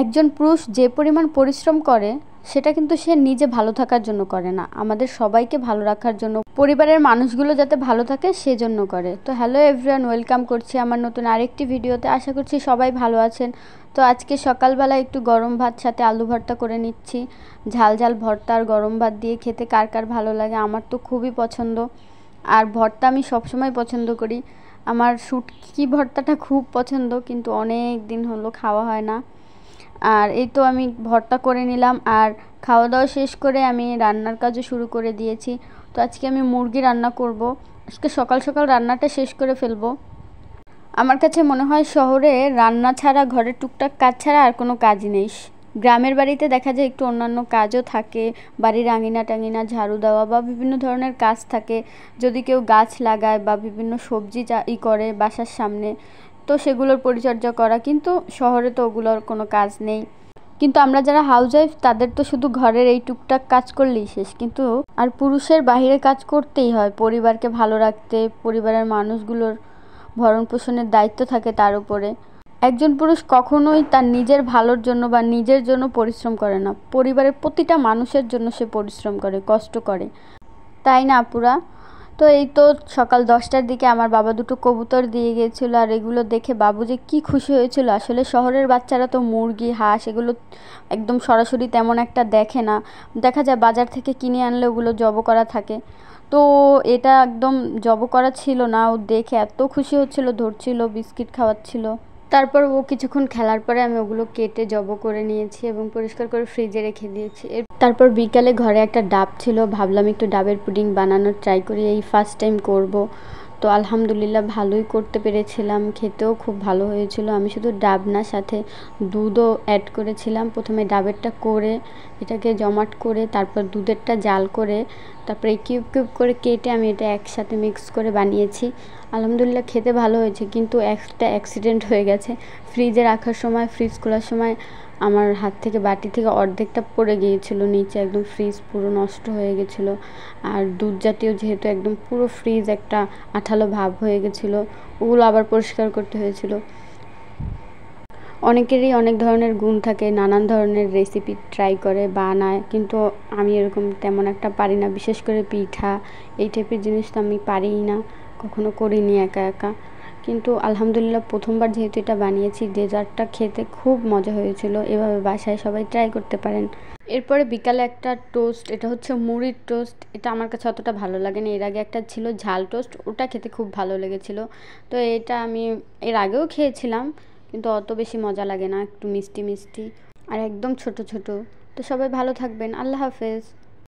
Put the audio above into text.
একজন পুরুষ যে পরিমাণ পরিশ্রম করে সেটা কিন্তু সে নিজে ভালো থাকার জন্য করে না, আমাদের সবাইকে ভালো রাখার জন্য, পরিবারের মানুষগুলো যাতে ভালো থাকে সেজন্য করে। তো হ্যালো এভরিওয়ান, ওয়েলকাম করছি আমার নতুন আরেকটি ভিডিওতে। আশা করছি সবাই ভালো আছেন। তো আজকে সকালবেলা একটু গরম ভাত সাথে আলু ভর্তা করে নিচ্ছি। ঝাল ঝাল ভর্তা আর গরম ভাত দিয়ে খেতে কার কার ভালো লাগে? আমার তো খুবই পছন্দ। আর ভর্তা আমি সবসময় পছন্দ করি। আমার শুটকি ভর্তাটা খুব পছন্দ, কিন্তু অনেক দিন হলো খাওয়া হয় না। আর এই তো আমি ভর্তা করে নিলাম, আর খাওয়া দাওয়া শেষ করে আমি রান্নার কাজও শুরু করে দিয়েছি। তো আজকে আমি মুরগি রান্না করব। আজকে সকাল সকাল রান্নাটা শেষ করে ফেলবো। আমার কাছে মনে হয় শহরে রান্না ছাড়া, ঘরের টুকটাক কাজ ছাড়া আর কোনো কাজই নেই। গ্রামের বাড়িতে দেখা যায় একটু অন্যান্য কাজও থাকে, বাড়ির আঙিনা টাঙিনা ঝাড়ু দেওয়া বা বিভিন্ন ধরনের কাজ থাকে। যদি কেউ গাছ লাগায় বা বিভিন্ন সবজি করে বাসার সামনে, তো সেগুলোর পরিচর্যা করা, কিন্তু শহরে তো ওগুলোর কোনো কাজ নেই। কিন্তু আমরা যারা হাউসওয়াইফ তাদের তো শুধু ঘরের এই টুকটাক কাজ করলেই শেষ, কিন্তু আর পুরুষের বাইরে কাজ করতেই হয় পরিবারকে ভালো রাখতে, পরিবারের মানুষগুলোর ভরণ পোষণের দায়িত্ব থাকে তার উপরে। একজন পুরুষ কখনোই তার নিজের ভালোর জন্য বা নিজের জন্য পরিশ্রম করে না, পরিবারের প্রতিটা মানুষের জন্য সে পরিশ্রম করে, কষ্ট করে, তাই না আপুরা? তো এই তো সকাল 10টার দিকে আমার বাবা দুটো কবুতর দিয়ে গিয়েছিলো, আর এগুলো দেখে বাবু যে কী খুশি হয়েছিল। আসলে শহরের বাচ্চারা তো মুরগি হাঁস এগুলো একদম সরাসরি তেমন একটা দেখে না, দেখা যায় বাজার থেকে কিনে আনলে ওগুলো জব করা থাকে। তো এটা একদম জব করা ছিল না, ও দেখে এত খুশি হচ্ছিল, ধরছিল, বিস্কিট খাওয়াচ্ছিল। তারপর ও কিছুক্ষণ খেলার পরে আমি ওগুলো কেটে জব করে নিয়েছি এবং পরিষ্কার করে ফ্রিজে রেখে দিয়েছি। তারপর বিকালে ঘরে একটা ডাব ছিল, ভাবলাম একটু ডাবের পুডিং বানানোর ট্রাই করি, এই ফার্স্ট টাইম করব। তো আলহামদুলিল্লাহ ভালোই করতে পেরেছিলাম, খেতেও খুব ভালো হয়েছিল। আমি শুধু ডাব না, সাথে দুধও অ্যাড করেছিলাম। প্রথমে ডাবেরটা করে এটাকে জমাট করে, তারপর দুধেরটা জাল করে, তারপরে কিউব কিউব করে কেটে আমি এটা একসাথে মিক্স করে বানিয়েছি। আলহামদুলিল্লাহ খেতে ভালো হয়েছে, কিন্তু একটা অ্যাক্সিডেন্ট হয়ে গেছে। ফ্রিজে রাখার সময়, ফ্রিজ খোলার সময় আমার হাত থেকে, বাটি থেকে অর্ধেকটা পড়ে গিয়েছিল নিচে, একদম ফ্রিজ পুরো নষ্ট হয়ে গেছিলো। আর দুধ জাতীয় যেহেতু, একদম পুরো ফ্রিজ একটা আঠালো ভাব হয়ে গেছিলো, ওগুলো আবার পরিষ্কার করতে হয়েছিল। অনেকেরই অনেক ধরনের গুণ থাকে, নানান ধরনের রেসিপি ট্রাই করে বানায়, কিন্তু আমি এরকম তেমন একটা পারি না। বিশেষ করে পিঠা এই টাইপের জিনিস তো আমি পারিই না, কখনো করিনি একা একা। কিন্তু আলহামদুলিল্লাহ প্রথমবার যেহেতু এটা বানিয়েছি, ডেজার্টটা খেতে খুব মজা হয়েছিল। এভাবে বাসায় সবাই ট্রাই করতে পারেন। এরপরে বিকালে একটা টোস্ট, এটা হচ্ছে মুড়ির টোস্ট। এটা আমার কাছে অতটা ভালো লাগে না। এর আগে একটা ছিল ঝাল টোস্ট, ওটা খেতে খুব ভালো লেগেছিল। তো এটা আমি এর আগেও খেয়েছিলাম, কিন্তু অত বেশি মজা লাগে না, একটু মিষ্টি মিষ্টি আর একদম ছোট ছোট। তো সবাই ভালো থাকবেন, আল্লাহ হাফেজ।